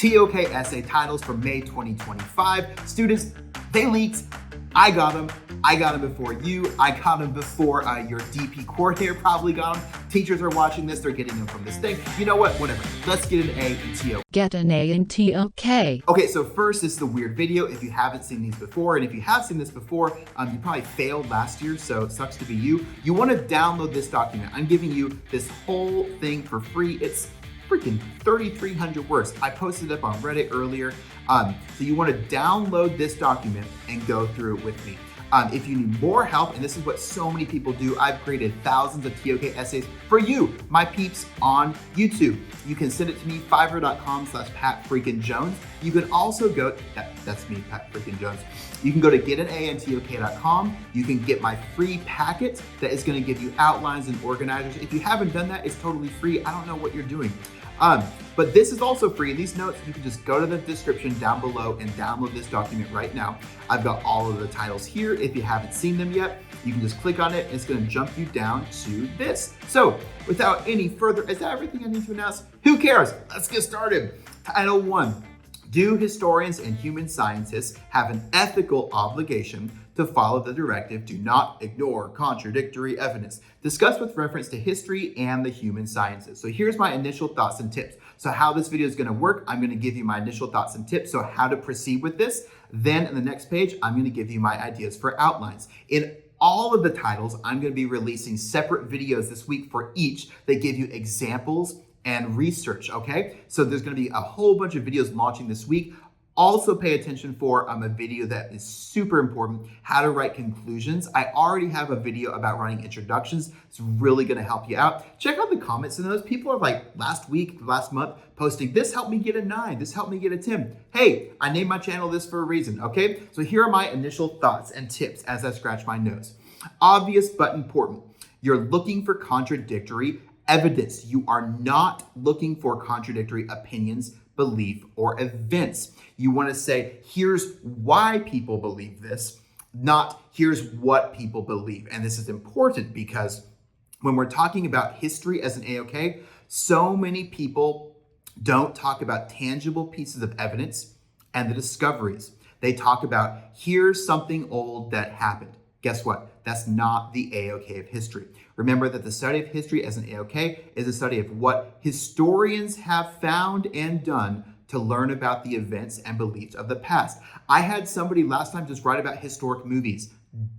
TOK essay titles for May 2025. Students, they leaked. I got them. I got them before you. I got them before your DP coordinator probably got them. Teachers are watching this. They're getting them from this thing. You know what? Whatever. Let's get an A in TOK. Get an A in TOK. Okay, so first, this is a weird video if you haven't seen these before. And if you have seen this before, you probably failed last year, so it sucks to be you. You want to download this document. I'm giving you this whole thing for free. It's freaking 3,300 words. I posted it up on Reddit earlier. So you want to download this document and go through it with me. If you need more help, and this is what so many people do, I've created thousands of TOK essays for you, my peeps, on YouTube. You can send it to me, fiverr.com/PatFreakinJones. You can also go, that's me, Pat Freakin Jones. You can go to getanintok.com. You can get my free packet that is going to give you outlines and organizers. If you haven't done that, it's totally free. I don't know what you're doing. But this is also free. In these notes, you can just go to the description down below and download this document right now. I've got all of the titles here. If you haven't seen them yet, you can just click on it and it's going to jump you down to this. So without any further, is that everything I need to announce? Who cares? Let's get started. Title 1. Do historians and human scientists have an ethical obligation to follow the directive, do not ignore contradictory evidence, discussed with reference to history and the human sciences? So here's my initial thoughts and tips. So how this video is going to work, I'm going to give you my initial thoughts and tips, so how to proceed with this. Then in the next page, I'm going to give you my ideas for outlines. In all of the titles, I'm going to be releasing separate videos this week for each that give you examples and research, okay? So there's going to be a whole bunch of videos launching this week. Also pay attention for a video that is super important, how to write conclusions. I already have a video about writing introductions. It's really gonna help you out. Check out the comments in those. People are like last month, posting, this helped me get a 9, this helped me get a 10. Hey, I named my channel this for a reason, okay? So here are my initial thoughts and tips as I scratch my nose. Obvious but important. You're looking for contradictory evidence. You are not looking for contradictory opinions, belief, or events. You want to say, here's why people believe this, not here's what people believe. And this is important because when we're talking about history as an AOK, so many people don't talk about tangible pieces of evidence and the discoveries. They talk about, here's something old that happened. Guess what? That's not the AOK of history. Remember that the study of history as an AOK is a study of what historians have found and done to learn about the events and beliefs of the past. I had somebody last time just write about historic movies.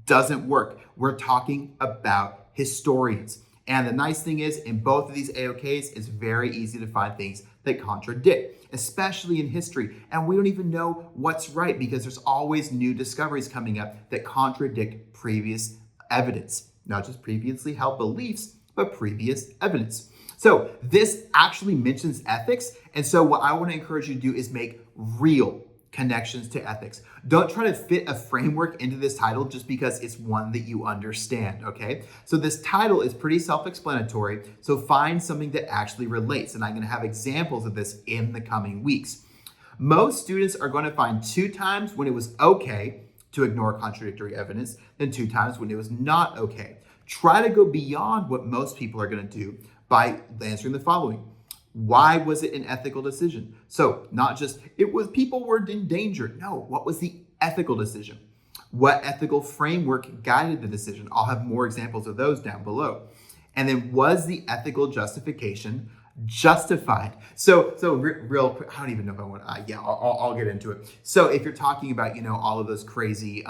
Doesn't work. We're talking about historians. And the nice thing is, in both of these AOKs, it's very easy to find things that contradict, especially in history. And we don't even know what's right because there's always new discoveries coming up that contradict previous evidence. Not just previously held beliefs, but previous evidence. So this actually mentions ethics. And so what I want to encourage you to do is make real connections to ethics. Don't try to fit a framework into this title just because it's one that you understand, okay? So this title is pretty self-explanatory, so find something that actually relates, and I'm gonna have examples of this in the coming weeks. Most students are gonna find 2 times when it was okay to ignore contradictory evidence, and 2 times when it was not okay. Try to go beyond what most people are gonna do by answering the following. Why was it an ethical decision? So not just, people were in danger. No, what was the ethical decision? What ethical framework guided the decision? I'll have more examples of those down below. And then was the ethical justification justified? So real quick, I don't even know if I want to, I'll get into it. So if you're talking about, all of those crazy,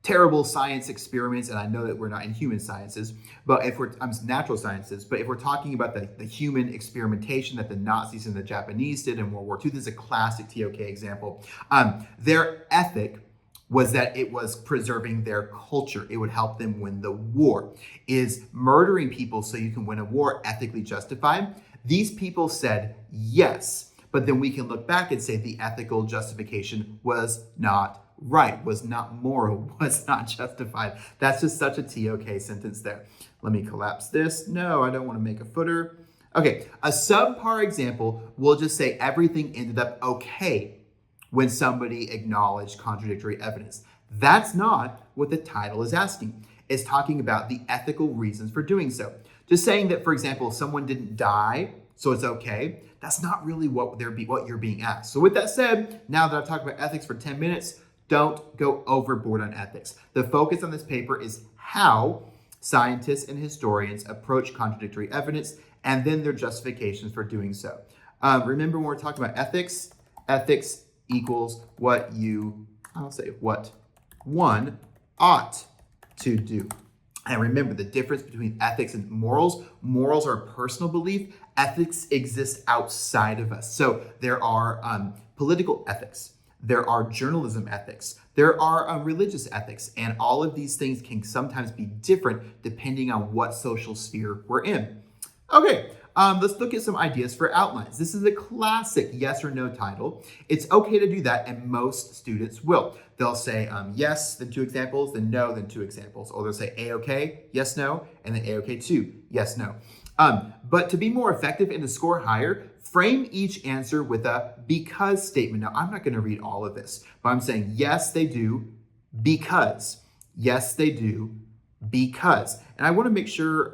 terrible science experiments, and I know that we're not in human sciences, but I'm natural sciences, but if we're talking about the human experimentation that the Nazis and the Japanese did in World War II, this is a classic TOK example. Their ethic was that it was preserving their culture. It would help them win the war. Is murdering people so you can win a war ethically justified? These people said yes, but then we can look back and say the ethical justification was not right, was not moral, was not justified. That's just such a TOK sentence there. Let me collapse this. No, I don't want to make a footer. Okay, a subpar example will just say everything ended up okay when somebody acknowledged contradictory evidence. That's not what the title is asking. It's talking about the ethical reasons for doing so. Just saying that, for example, someone didn't die, so it's okay, that's not really what you're being asked. So with that said, now that I've talked about ethics for 10 minutes, don't go overboard on ethics. The focus on this paper is how scientists and historians approach contradictory evidence and then their justifications for doing so. Remember when we're talking about ethics, ethics equals what one ought to do. And remember the difference between ethics and morals. Morals are a personal belief. Ethics exists outside of us. So there are political ethics. There are journalism ethics. There are religious ethics. And all of these things can sometimes be different depending on what social sphere we're in. Okay, let's look at some ideas for outlines. This is a classic yes or no title. It's okay to do that, and most students will. They'll say yes, then 2 examples, then no, then 2 examples. Or they'll say A-OK, yes, no, and then A-OK 2, yes, no. But to be more effective and to score higher, frame each answer with a because statement. Now, I'm not going to read all of this, but I'm saying yes, they do, because. Yes, they do, because. And I want to make sure...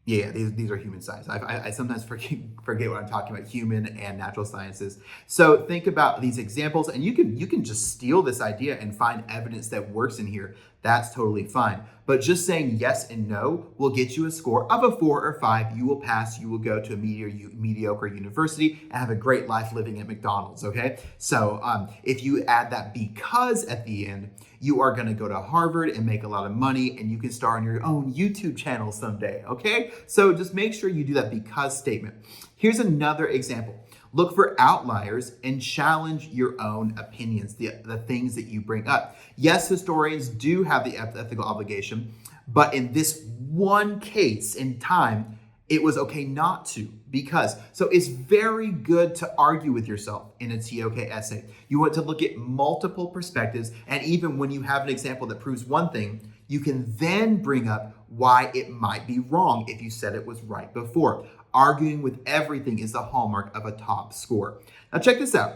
these are human science. I sometimes forget what I'm talking about, human and natural sciences. So think about these examples, and you can just steal this idea and find evidence that works in here. That's totally fine. But just saying yes and no will get you a score of a 4 or 5. You will pass. You will go to a mediocre university and have a great life living at McDonald's, okay? So if you add that because at the end, you are going to go to Harvard and make a lot of money, and you can start on your own YouTube channel someday, okay? So just make sure you do that because statement. Here's another example. Look for outliers and challenge your own opinions, the things that you bring up. Yes, historians do have the ethical obligation, but in this one case in time, it was okay not to, because. So it's very good to argue with yourself in a TOK essay. You want to look at multiple perspectives, and even when you have an example that proves one thing, you can then bring up why it might be wrong if you said it was right before. Arguing with everything is the hallmark of a top score. Now check this out.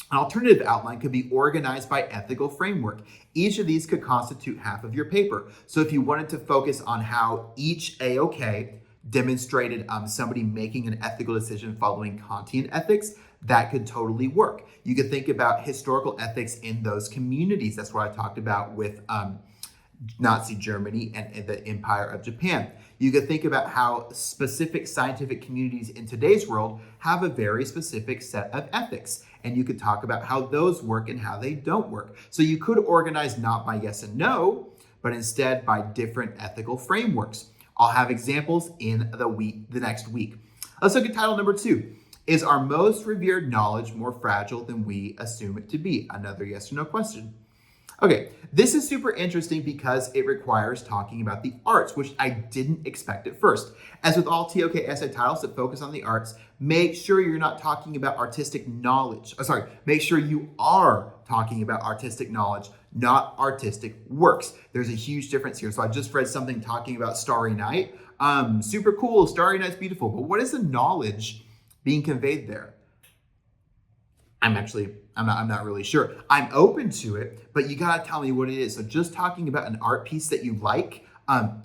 An alternative outline could be organized by ethical framework. Each of these could constitute half of your paper. So if you wanted to focus on how each AOK demonstrated somebody making an ethical decision following Kantian ethics, that could totally work. You could think about historical ethics in those communities. That's what I talked about with Nazi Germany and the Empire of Japan. You could think about how specific scientific communities in today's world have a very specific set of ethics. And you could talk about how those work and how they don't work. So you could organize not by yes and no, but instead by different ethical frameworks. I'll have examples in the next week. Let's look at title number 2. Is our most revered knowledge more fragile than we assume it to be? Another yes or no question. Okay, this is super interesting because it requires talking about the arts, which I didn't expect at first. As with all TOK essay titles that focus on the arts, make sure you're not talking about artistic knowledge. Make sure you are talking about artistic knowledge, not artistic works. There's a huge difference here. So I just read something talking about Starry Night. Super cool, Starry Night's beautiful, but what is the knowledge being conveyed there? I'm not really sure. I'm open to it, but you gotta tell me what it is. So just talking about an art piece that you like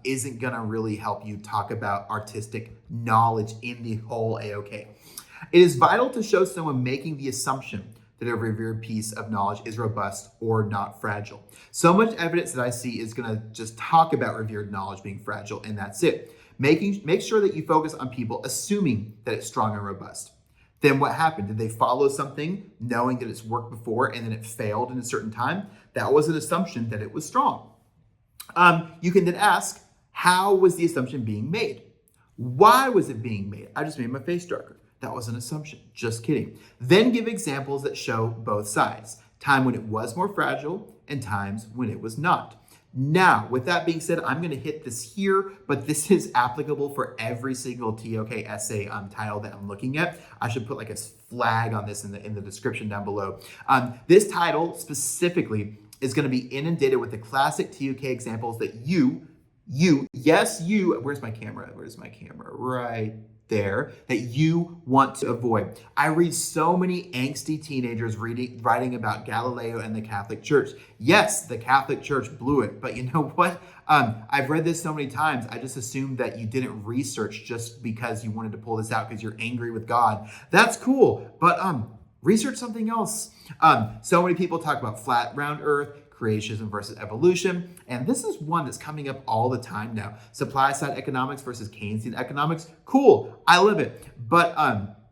isn't gonna really help you talk about artistic knowledge in the whole AOK. It is vital to show someone making the assumption that a revered piece of knowledge is robust or not fragile. So much evidence that I see is gonna just talk about revered knowledge being fragile, and that's it. Make sure that you focus on people assuming that it's strong and robust. Then what happened? Did they follow something knowing that it's worked before and then it failed in a certain time? That was an assumption that it was strong. You can then ask, how was the assumption being made? Why was it being made? I just made my face darker. That was an assumption. Just kidding. Then give examples that show both sides. Time when it was more fragile and times when it was not. Now, with that being said, I'm going to hit this here, but this is applicable for every single TOK essay title that I'm looking at. I should put like a flag on this in the description down below. This title specifically is going to be inundated with the classic TOK examples that you, where's my camera? Right there that you want to avoid. I read so many angsty teenagers writing about Galileo and the Catholic Church. Yes, the Catholic Church blew it, but you know what? I've read this so many times, I just assumed that you didn't research just because you wanted to pull this out because you're angry with God. That's cool, but research something else. So many people talk about flat, round Earth, creationism versus evolution. And this is one that's coming up all the time now. Supply side economics versus Keynesian economics. Cool, I love it. But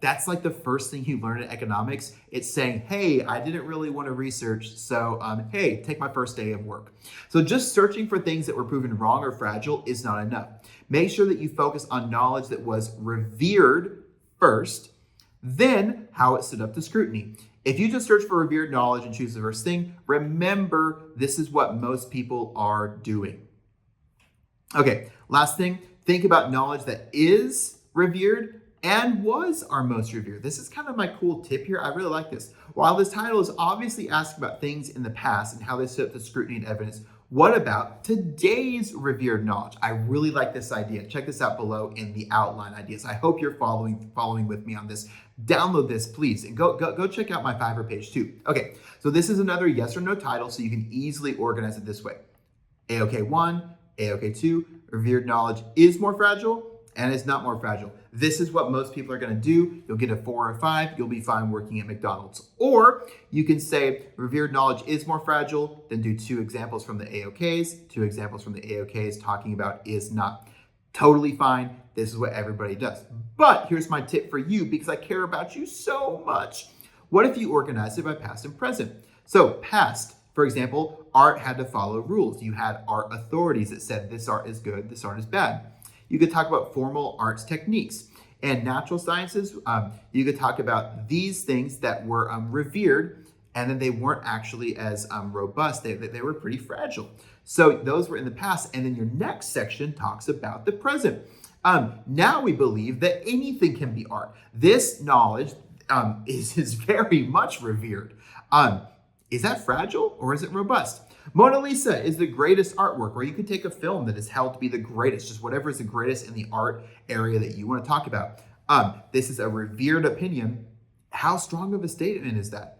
that's like the first thing you learn in economics. It's saying, hey, I didn't really want to research, so hey, take my first day of work. So just searching for things that were proven wrong or fragile is not enough. Make sure that you focus on knowledge that was revered first, then how it stood up to scrutiny. If you just search for revered knowledge and choose the first thing, remember, this is what most people are doing. Okay, last thing, think about knowledge that is revered and was our most revered. This is kind of my cool tip here. I really like this. While this title is obviously asking about things in the past and how they stood up to scrutiny and evidence, what about today's revered knowledge? I really like this idea. Check this out below in the outline ideas. I hope you're following with me on this. Download this, please, and go check out my Fiverr page too. Okay, so this is another yes or no title, so you can easily organize it this way. AOK 1, AOK 2, revered knowledge is more fragile and is not more fragile. This is what most people are going to do. You'll get a 4 or 5. You'll be fine working at McDonald's. Or you can say revered knowledge is more fragile, then do 2 examples from the AOKs, 2 examples from the AOKs talking about is not. Totally fine. This is what everybody does. But here's my tip for you because I care about you so much. What if you organize it by past and present? So past, for example, art had to follow rules. You had art authorities that said this art is good, this art is bad. You could talk about formal arts techniques. And natural sciences, you could talk about these things that were revered, and then they weren't actually as robust. They were pretty fragile. So those were in the past. And then your next section talks about the present. Now we believe that anything can be art. This knowledge is very much revered. Is that fragile or is it robust? Mona Lisa is the greatest artwork, or you could take a film that is held to be the greatest, just whatever is the greatest in the art area that you want to talk about. This is a revered opinion. How strong of a statement is that?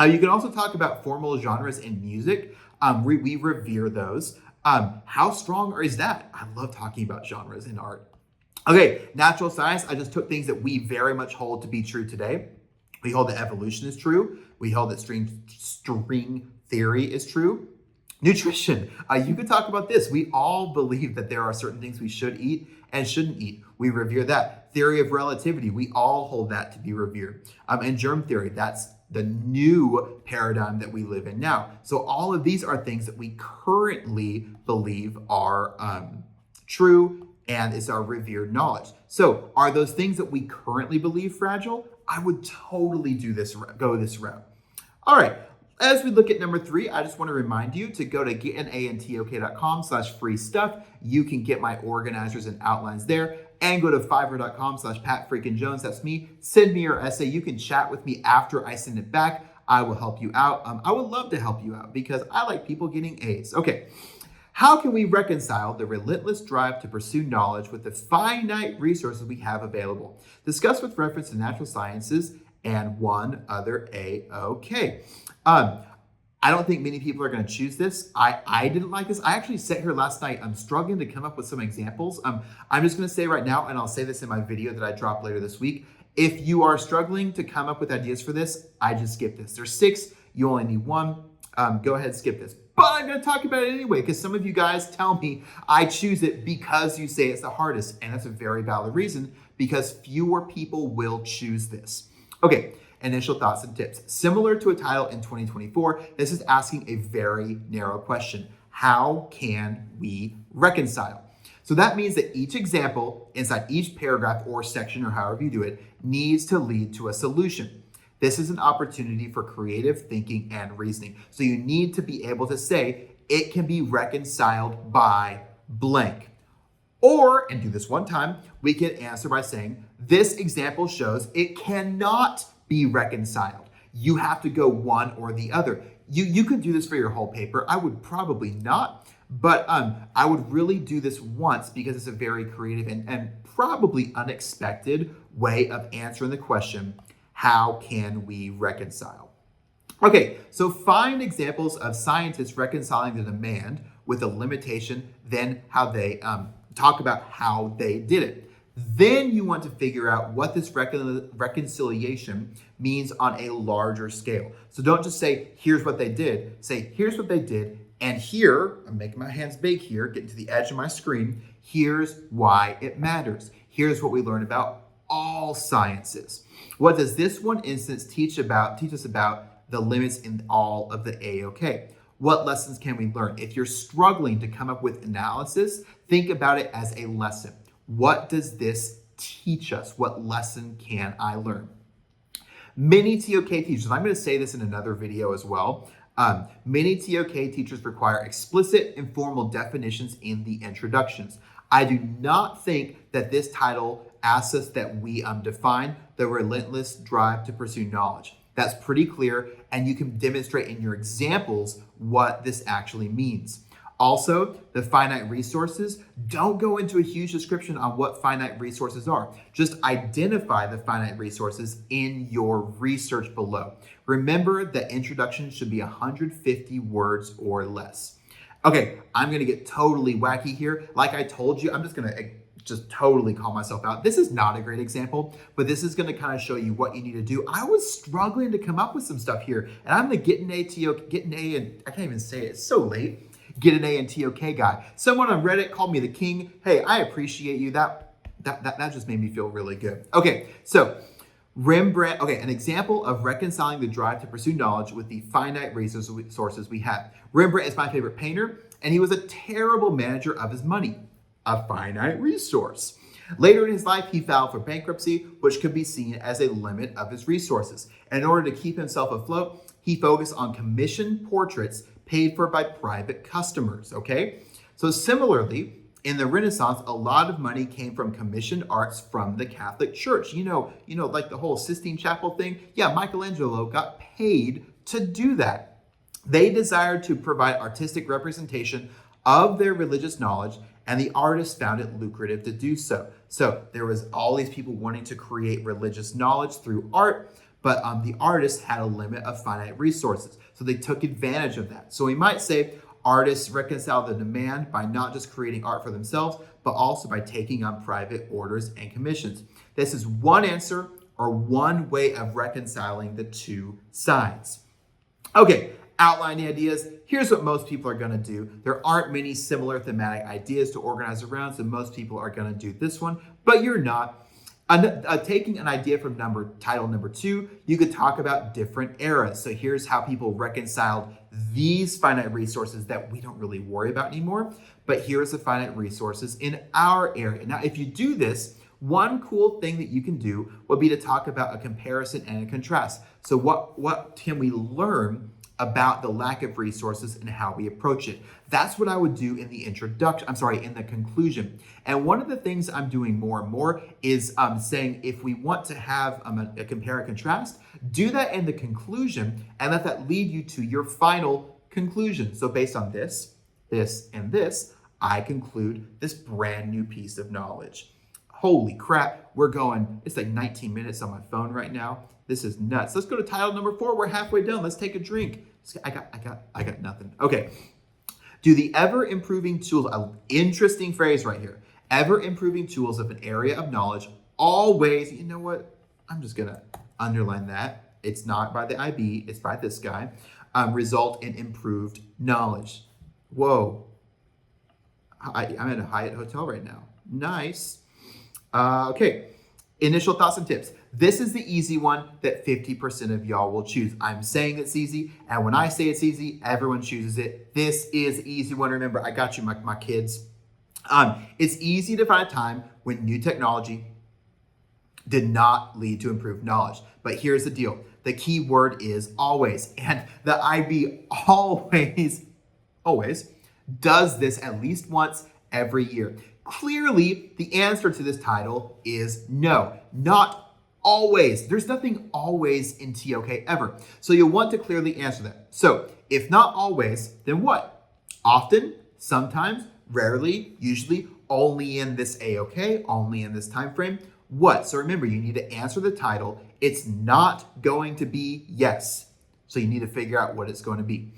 You can also talk about formal genres in music. We revere those. How strong is that? I love talking about genres in art. Okay, natural science, I just took things that we very much hold to be true today. We hold that evolution is true. We hold that string theory is true. Nutrition, you could talk about this. We all believe that there are certain things we should eat and shouldn't eat. We revere that. Theory of relativity, we all hold that to be revered. And germ theory, that's the new paradigm that we live in now. So all of these are things that we currently believe are true and is our revered knowledge. So are those things that we currently believe fragile? I would totally go this route. All right. As we look at number 3, I just want to remind you to go to getanantok.com/free stuff. You can get my organizers and outlines there, and go to fiverr.com/PatFreakinJones. That's me. Send me your essay. You can chat with me after I send it back. I will help you out. I would love to help you out because I like people getting A's. Okay. How can we reconcile the relentless drive to pursue knowledge with the finite resources we have available? Discuss with reference to natural sciences and one other AOK. I don't think many people are going to choose this. I didn't like this. I actually sat here last night. I'm struggling to come up with some examples. I'm just going to say right now, and I'll say this in my video that I drop later this week. If you are struggling to come up with ideas for this, I just skip this. There's 6. You only need 1. Go ahead and skip this. But I'm going to talk about it anyway because some of you guys tell me I choose it because you say it's the hardest. And that's a very valid reason because fewer people will choose this. Okay. Initial thoughts and tips. Similar to a title in 2024, this is asking a very narrow question. How can we reconcile? So that means that each example inside each paragraph or section or however you do it needs to lead to a solution. This is an opportunity for creative thinking and reasoning. So you need to be able to say it can be reconciled by blank. Or, and do this one time, we can answer by saying this example shows it cannot be reconciled. You have to go one or the other. You could do this for your whole paper. I would probably not. But I would really do this once because it's a very creative and probably unexpected way of answering the question, how can we reconcile? Okay, so find examples of scientists reconciling the demand with a limitation, then how they talk about how they did it. Then you want to figure out what this reconciliation means on a larger scale. So don't just say, here's what they did. Say, here's what they did. And here, I'm making my hands big here, getting to the edge of my screen. Here's why it matters. Here's what we learn about all sciences. What does this one instance teach us about the limits in all of the AOK? What lessons can we learn? If you're struggling to come up with analysis, think about it as a lesson. What does this teach us? What lesson can I learn? Many TOK teachers, I'm going to say this in another video as well, many TOK teachers require explicit and formal definitions in the introductions. I do not think that this title asks us that we define the relentless drive to pursue knowledge. That's pretty clear, and you can demonstrate in your examples what this actually means. Also, the finite resources, don't go into a huge description on what finite resources are. Just identify the finite resources in your research below. Remember that introduction should be 150 words or less. Okay, I'm gonna get totally wacky here. Like I told you, I'm just gonna totally call myself out. This is not a great example, but this is gonna kind of show you what you need to do. I was struggling to come up with some stuff here, and I'm the get an A, and I can't even say it, it's so late. Get an A in TOK guy. Someone on Reddit called me the king. Hey, I appreciate you. That just made me feel really good. Okay, so Rembrandt, an example of reconciling the drive to pursue knowledge with the finite resources we have. Rembrandt is my favorite painter, and he was a terrible manager of his money, a finite resource. Later in his life, he filed for bankruptcy, which could be seen as a limit of his resources. And in order to keep himself afloat, he focused on commissioned portraits paid for by private customers, okay? So similarly, in the Renaissance, a lot of money came from commissioned arts from the Catholic Church. You know, like the whole Sistine Chapel thing. Yeah, Michelangelo got paid to do that. They desired to provide artistic representation of their religious knowledge, and the artists found it lucrative to do so. So there was all these people wanting to create religious knowledge through art, but the artists had a limit of finite resources. So they took advantage of that. So we might say artists reconcile the demand by not just creating art for themselves, but also by taking on private orders and commissions. This is one answer or one way of reconciling the two sides. Okay, outline the ideas. Here's what most people are gonna do. There aren't many similar thematic ideas to organize around, so most people are gonna do this one, but you're not. Taking an idea from title number 2, you could talk about different eras. So here's how people reconciled these finite resources that we don't really worry about anymore, but here's the finite resources in our area. Now, if you do this, one cool thing that you can do would be to talk about a comparison and a contrast. So what can we learn about the lack of resources and how we approach it? That's what I would do in the in the conclusion. And one of the things I'm doing more and more is saying if we want to have a compare and contrast, do that in the conclusion and let that lead you to your final conclusion. So based on this, and this, I conclude this brand new piece of knowledge. Holy crap, it's like 19 minutes on my phone right now. This is nuts. Let's go to title number 4. We're halfway done. Let's take a drink. I got nothing. Okay. Do the ever-improving tools, interesting phrase right here, ever-improving tools of an area of knowledge always, you know what? I'm just going to underline that. It's not by the IB, it's by this guy. Result in improved knowledge. Whoa. I'm at a Hyatt hotel right now. Nice. Okay. Initial thoughts and tips. This is the easy one that 50% of y'all will choose. I'm saying it's easy, and when I say it's easy, everyone chooses it. This is the easy one. Remember, I got you, my kids. It's easy to find a time when new technology did not lead to improved knowledge. But here's the deal. The key word is always, and the IB always does this at least once every year. Clearly, the answer to this title is no, not always. There's nothing always in TOK ever. So you'll want to clearly answer that. So if not always, then what? Often, sometimes, rarely, usually, only in this AOK, only in this time frame. What? So remember, you need to answer the title. It's not going to be yes. So you need to figure out what it's going to be.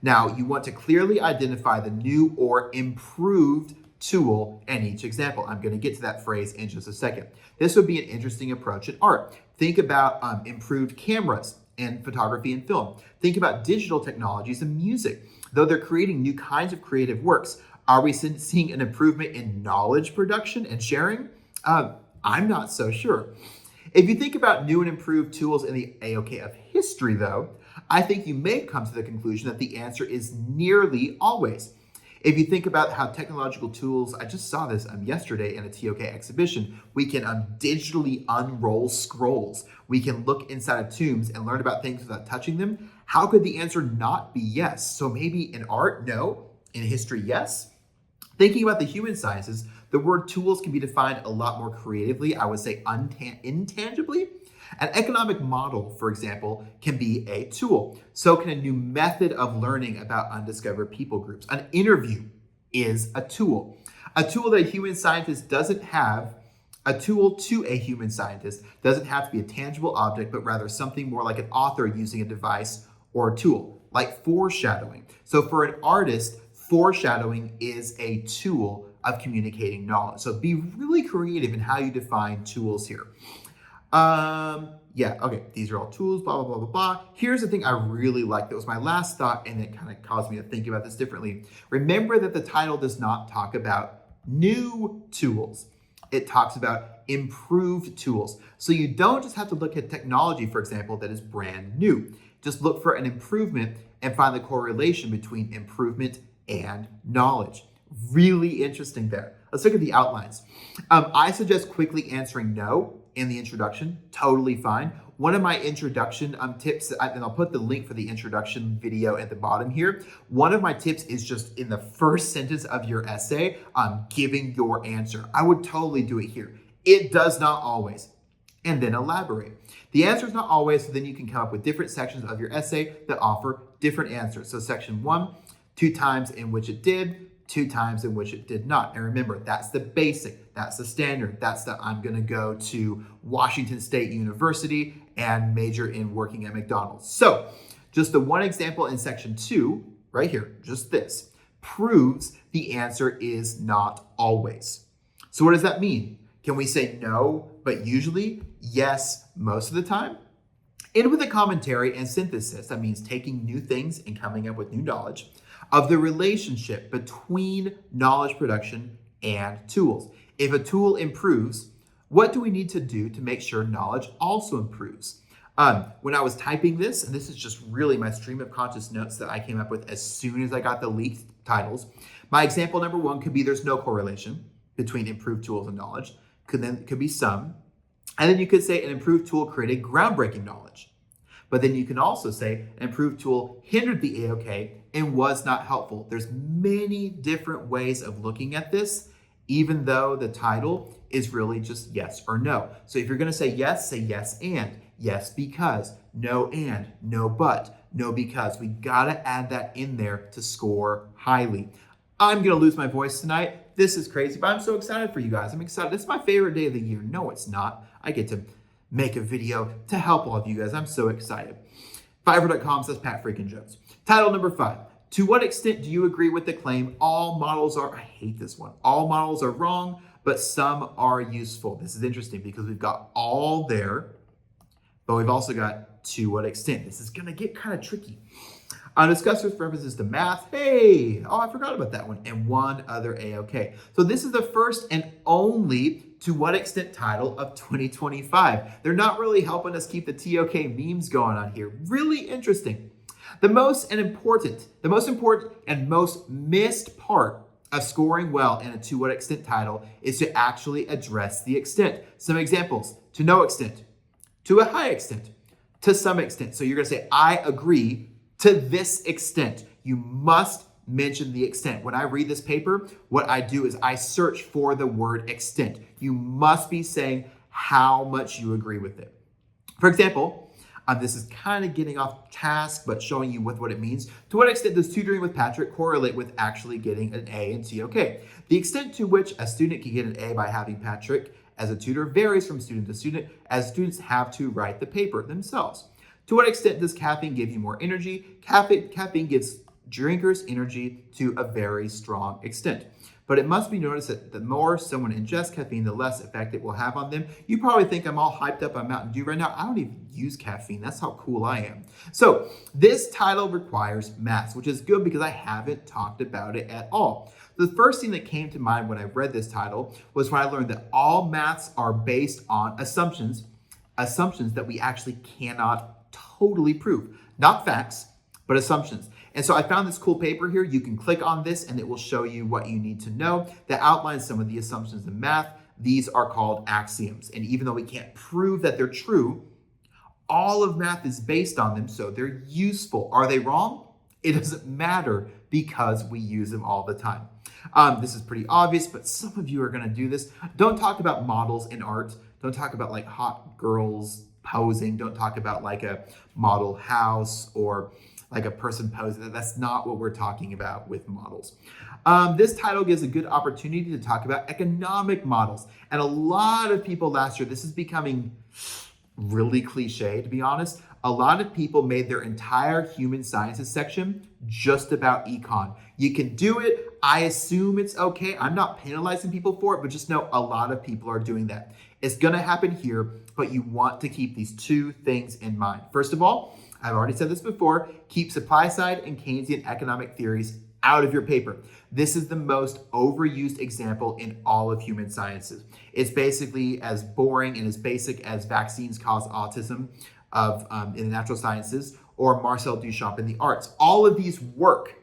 Now, you want to clearly identify the new or improved tool in each example. I'm going to get to that phrase in just a second. This would be an interesting approach in art. Think about improved cameras in photography and film. Think about digital technologies in music. Though they're creating new kinds of creative works, are we seeing an improvement in knowledge production and sharing? I'm not so sure. If you think about new and improved tools in the AOK of history, though, I think you may come to the conclusion that the answer is nearly always. If you think about how technological tools, I just saw this yesterday in a TOK exhibition, we can digitally unroll scrolls. We can look inside of tombs and learn about things without touching them. How could the answer not be yes? So maybe in art, no. In history, yes. Thinking about the human sciences, the word tools can be defined a lot more creatively, I would say intangibly. An economic model, for example, can be a tool. So can a new method of learning about undiscovered people groups. An interview is a tool. A tool that a human scientist doesn't have, a tool to a human scientist doesn't have to be a tangible object, but rather something more like an author using a device or a tool, like foreshadowing. So for an artist, foreshadowing is a tool of communicating knowledge. So be really creative in how you define tools here. These are all tools, blah, blah, blah, blah, blah. Here's the thing I really like. That was my last thought, and it kind of caused me to think about this differently. Remember that the title does not talk about new tools. It talks about improved tools. So you don't just have to look at technology, for example, that is brand new. Just look for an improvement and find the correlation between improvement and knowledge. Really interesting there. Let's look at the outlines. I suggest quickly answering no in the introduction. Totally fine. One of my introduction tips, and I'll put the link for the introduction video at the bottom here. One of my tips is just in the first sentence of your essay, giving your answer. I would totally do it here. It does not always. And then elaborate. The answer is not always, so then you can come up with different sections of your essay that offer different answers. So section 1, 2 times in which it did, 2 times in which it did not. And remember, that's the basic, that's the standard, that's the I'm gonna go to Washington State University and major in working at McDonald's. So just the one example in section 2, right here, just this, proves the answer is not always. So what does that mean? Can we say no, but usually yes, most of the time? End with a commentary and synthesis. That means taking new things and coming up with new knowledge of the relationship between knowledge production and tools. If a tool improves, what do we need to do to make sure knowledge also improves? When I was typing this, and this is just really my stream of conscious notes that I came up with as soon as I got the leaked titles, my example number 1 could be there's no correlation between improved tools and knowledge. Could be some. And then you could say an improved tool created groundbreaking knowledge. But then you can also say an improved tool hindered the AOK and was not helpful. There's many different ways of looking at this, even though the title is really just yes or no. So if you're going to say yes and, yes because, no and, no but, no because. We got to add that in there to score highly. I'm going to lose my voice tonight. This is crazy, but I'm so excited for you guys. I'm excited. This is my favorite day of the year. No, it's not. I get to make a video to help all of you guys. I'm so excited. Fiverr.com says Pat freaking Jones. Title number 5. To what extent do you agree with the claim all models are, I hate this one, all models are wrong, but some are useful? This is interesting because we've got all there, but we've also got to what extent. This is going to get kind of tricky. Discuss with references to math. Hey, I forgot about that one. And one other AOK. So this is the first and only to what extent title of 2025. They're not really helping us keep the TOK memes going on here. Really interesting. The most important and most missed part of scoring well in a to what extent title is to actually address the extent. Some examples: to no extent, to a high extent, to some extent. So you're going to say, I agree to this extent. You must mention the extent. When I read this paper, what I do is I search for the word extent. You must be saying how much you agree with it. For example, This is kind of getting off task, but showing you what it means. To what extent does tutoring with Patrick correlate with actually getting an A in TOK? The extent to which a student can get an A by having Patrick as a tutor varies from student to student, as students have to write the paper themselves. To what extent does caffeine give you more energy? Caffeine gives drinkers energy to a very strong extent. But it must be noticed that the more someone ingests caffeine, the less effect it will have on them. You probably think I'm all hyped up on Mountain Dew right now. I don't even use caffeine. That's how cool I am. So this title requires maths, which is good because I haven't talked about it at all. The first thing that came to mind when I read this title was when I learned that all maths are based on assumptions that we actually cannot totally prove. Not facts, but assumptions. And so I found this cool paper here. You can click on this and it will show you what you need to know that outlines some of the assumptions in math. These are called axioms. And even though we can't prove that they're true, all of math is based on them, so they're useful. Are they wrong? It doesn't matter because we use them all the time. This is pretty obvious, but some of you are gonna do this. Don't talk about models in art. Don't talk about like hot girls posing. Don't talk about like a model house or like a person posing. That's not what we're talking about with models. This title gives a good opportunity to talk about economic models. And a lot of people last year, this is becoming really cliche, to be honest. A lot of people made their entire human sciences section just about econ. You can do it. I assume it's okay. I'm not penalizing people for it, but just know a lot of people are doing that. It's gonna happen here, but you want to keep these two things in mind. First of all, I've already said this before, keep supply side and Keynesian economic theories out of your paper. This is the most overused example in all of human sciences. It's basically as boring and as basic as vaccines cause autism in the natural sciences or Marcel Duchamp in the arts. All of these work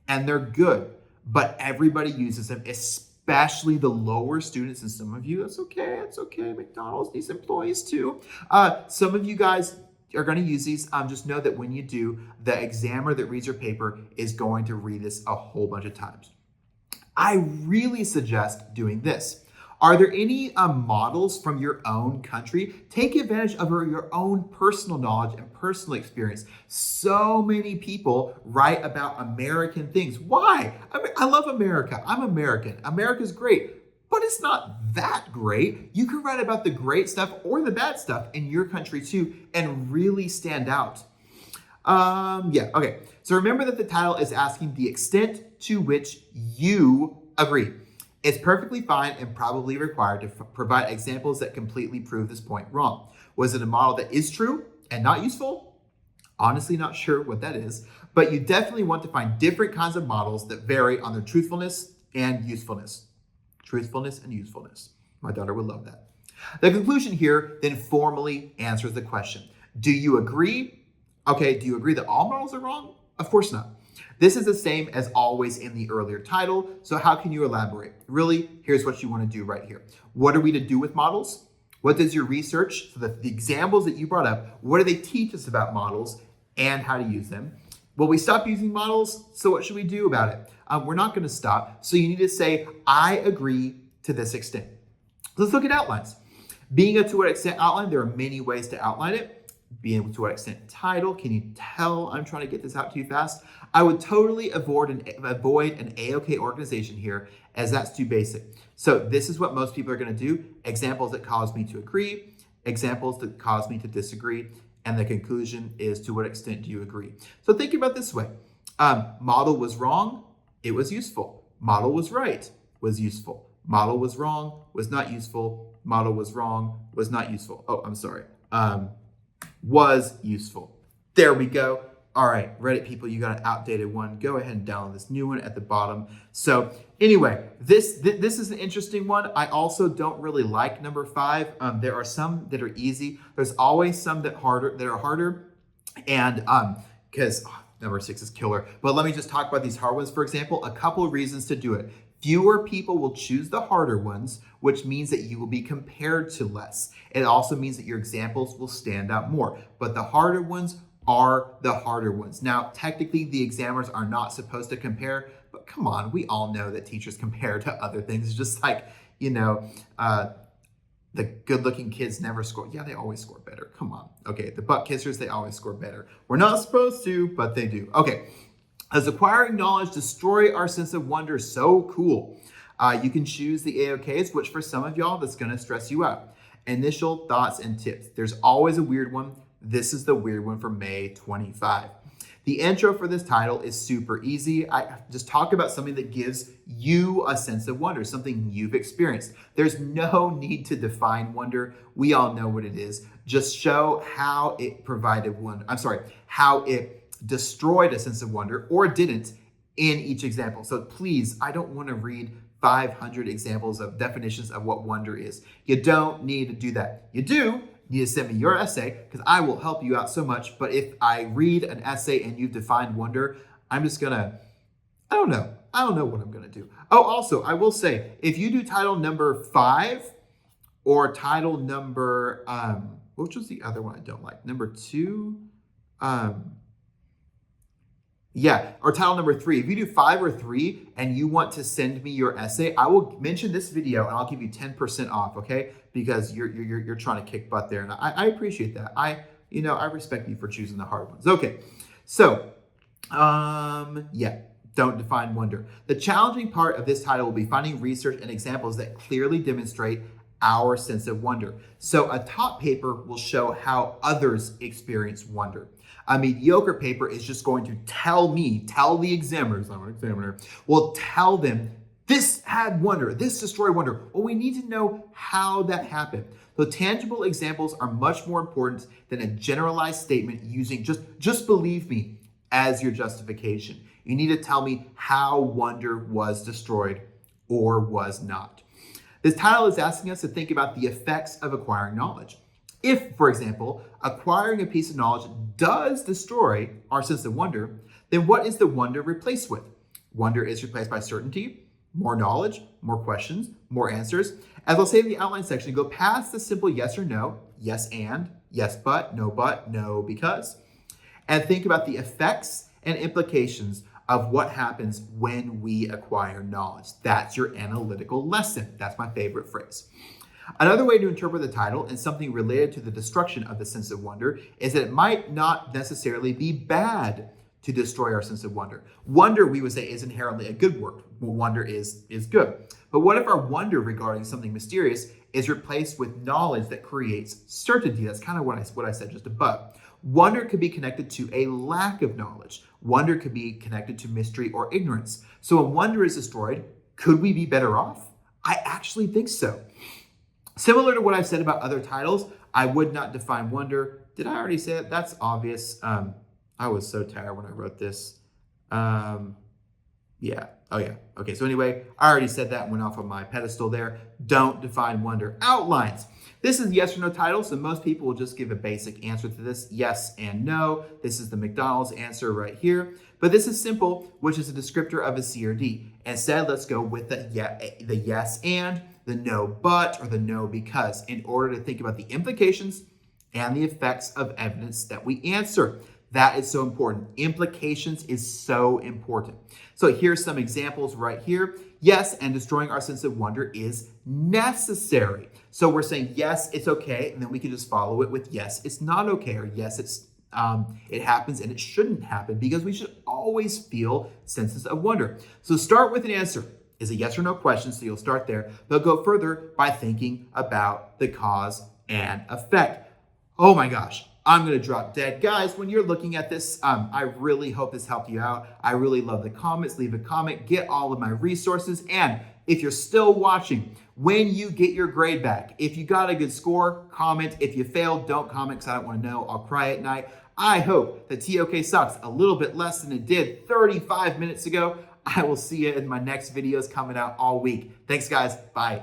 and they're good, but everybody uses them, especially the lower students. And some of you, it's okay. McDonald's needs employees too. Some of you guys are going to use these. Just know that when you do, the examiner that reads your paper is going to read this a whole bunch of times. I really suggest doing this. Are there any models from your own country? Take advantage of your own personal knowledge and personal experience. So many people write about American things. Why? I love America. I'm American. America's great. But it's not that great. You can write about the great stuff or the bad stuff in your country too and really stand out. Okay. So remember that the title is asking the extent to which you agree. It's perfectly fine and probably required to provide examples that completely prove this point wrong. Was it a model that is true and not useful? Honestly, not sure what that is, but you definitely want to find different kinds of models that vary on their truthfulness and usefulness. Truthfulness and usefulness. My daughter would love that. The conclusion here then formally answers the question. Do you agree? Okay, do you agree that all models are wrong? Of course not. This is the same as always in the earlier title, so how can you elaborate? Really, here's what you want to do right here. What are we to do with models? What does your research, so the examples that you brought up, what do they teach us about models and how to use them? Will we stop using models? So what should we do about it? We're not going to stop. So you need to say, I agree to this extent. Let's look at outlines. Being a to what extent outline, there are many ways to outline it. Being able to what extent title. Can you tell I'm trying to get this out to you fast? I would totally avoid an AOK organization here as that's too basic. So this is what most people are going to do. Examples that cause me to agree, examples that cause me to disagree, and the conclusion is to what extent do you agree? So think about it this way. Model was wrong, it was useful. Model was right, was useful. Model was wrong, was not useful. Model was wrong, was not useful. Oh, I'm sorry. Was useful. There we go. All right, Reddit people, you got an outdated one. Go ahead and download this new one at the bottom. So anyway, this is an interesting one. I also don't really like number 5. There are some that are easy. There's always some that are harder. And because number 6 is killer. But let me just talk about these hard ones. For example, a couple of reasons to do it. Fewer people will choose the harder ones, which means that you will be compared to less. It also means that your examples will stand out more. But the harder ones are the harder ones. Now, technically, the examiners are not supposed to compare, but come on, we all know that teachers compare to other things. It's just like, The good-looking kids never score. Yeah, they always score better. Come on. Okay, the butt kissers, they always score better. We're not supposed to, but they do. Okay, does acquiring knowledge destroy our sense of wonder? So cool. You can choose the AOKs, which for some of y'all, that's going to stress you out. Initial thoughts and tips. There's always a weird one. This is the weird one for May 25. The intro for this title is super easy. I just talk about something that gives you a sense of wonder, something you've experienced. There's no need to define wonder. We all know what it is. Just show how it provided wonder. How it destroyed a sense of wonder or didn't in each example. So please, I don't want to read 500 examples of definitions of what wonder is. You don't need to do that. You do need to send me your essay because I will help you out so much. But if I read an essay and you've defined wonder, I'm just gonna, I don't know what I'm gonna do. Oh, also, I will say, if you do title number 5 or title number, which was the other one I don't like? Number 2? Yeah, or title number 3. If you do 5 or 3 and you want to send me your essay, I will mention this video and I'll give you 10% off, okay? Because you're trying to kick butt there, and I appreciate that. I respect you for choosing the hard ones. Okay, so yeah, don't define wonder. The challenging part of this title will be finding research and examples that clearly demonstrate our sense of wonder. So a top paper will show how others experience wonder. A mediocre paper is just going to tell the examiners, I'm an examiner, will tell them this had wonder, this destroyed wonder. Well, we need to know how that happened. So tangible examples are much more important than a generalized statement using just believe me as your justification. You need to tell me how wonder was destroyed or was not. This title is asking us to think about the effects of acquiring knowledge. If, for example, acquiring a piece of knowledge does destroy our sense of wonder, then what is the wonder replaced with? Wonder is replaced by certainty, more knowledge, more questions, more answers. As I'll say in the outline section, go past the simple yes or no, yes and, yes but, no because, and think about the effects and implications of what happens when we acquire knowledge. That's your analytical lesson. That's my favorite phrase. Another way to interpret the title and something related to the destruction of the sense of wonder is that it might not necessarily be bad to destroy our sense of wonder. Wonder, we would say, is inherently a good word. Wonder is good. But what if our wonder regarding something mysterious is replaced with knowledge that creates certainty? That's kind of what I said just above. Wonder could be connected to a lack of knowledge. Wonder could be connected to mystery or ignorance. So when wonder is destroyed, could we be better off? I actually think so. Similar to what I've said about other titles, I would not define wonder. Did I already say it? That's obvious. I was so tired when I wrote this. Yeah. Oh, yeah. Okay. So anyway, I already said that and went off on my pedestal there. Don't define wonder. Outlines. This is yes or no title, so most people will just give a basic answer to this, yes and no. This is the McDonald's answer right here. But this is simple, which is a descriptor of a C or D. Instead, let's go with the yes and, the no but, or the no because, in order to think about the implications and the effects of evidence that we answer. That is so important. Implications is so important. So here's some examples right here. Yes, and destroying our sense of wonder is necessary. So we're saying yes, it's okay, and then we can just follow it with yes, it's not okay, or yes, it happens and it shouldn't happen, because we should always feel senses of wonder. So start with an answer. Is a yes or no question, so you'll start there, but go further by thinking about the cause and effect. Oh my gosh, I'm gonna drop dead. Guys, when you're looking at this, I really hope this helped you out. I really love the comments. Leave a comment, get all of my resources, and if you're still watching, when you get your grade back, if you got a good score, comment. If you failed, don't comment, because I don't want to know. I'll cry at night. I hope that TOK sucks a little bit less than it did 35 minutes ago. I will see you in my next videos coming out all week. Thanks, guys. Bye.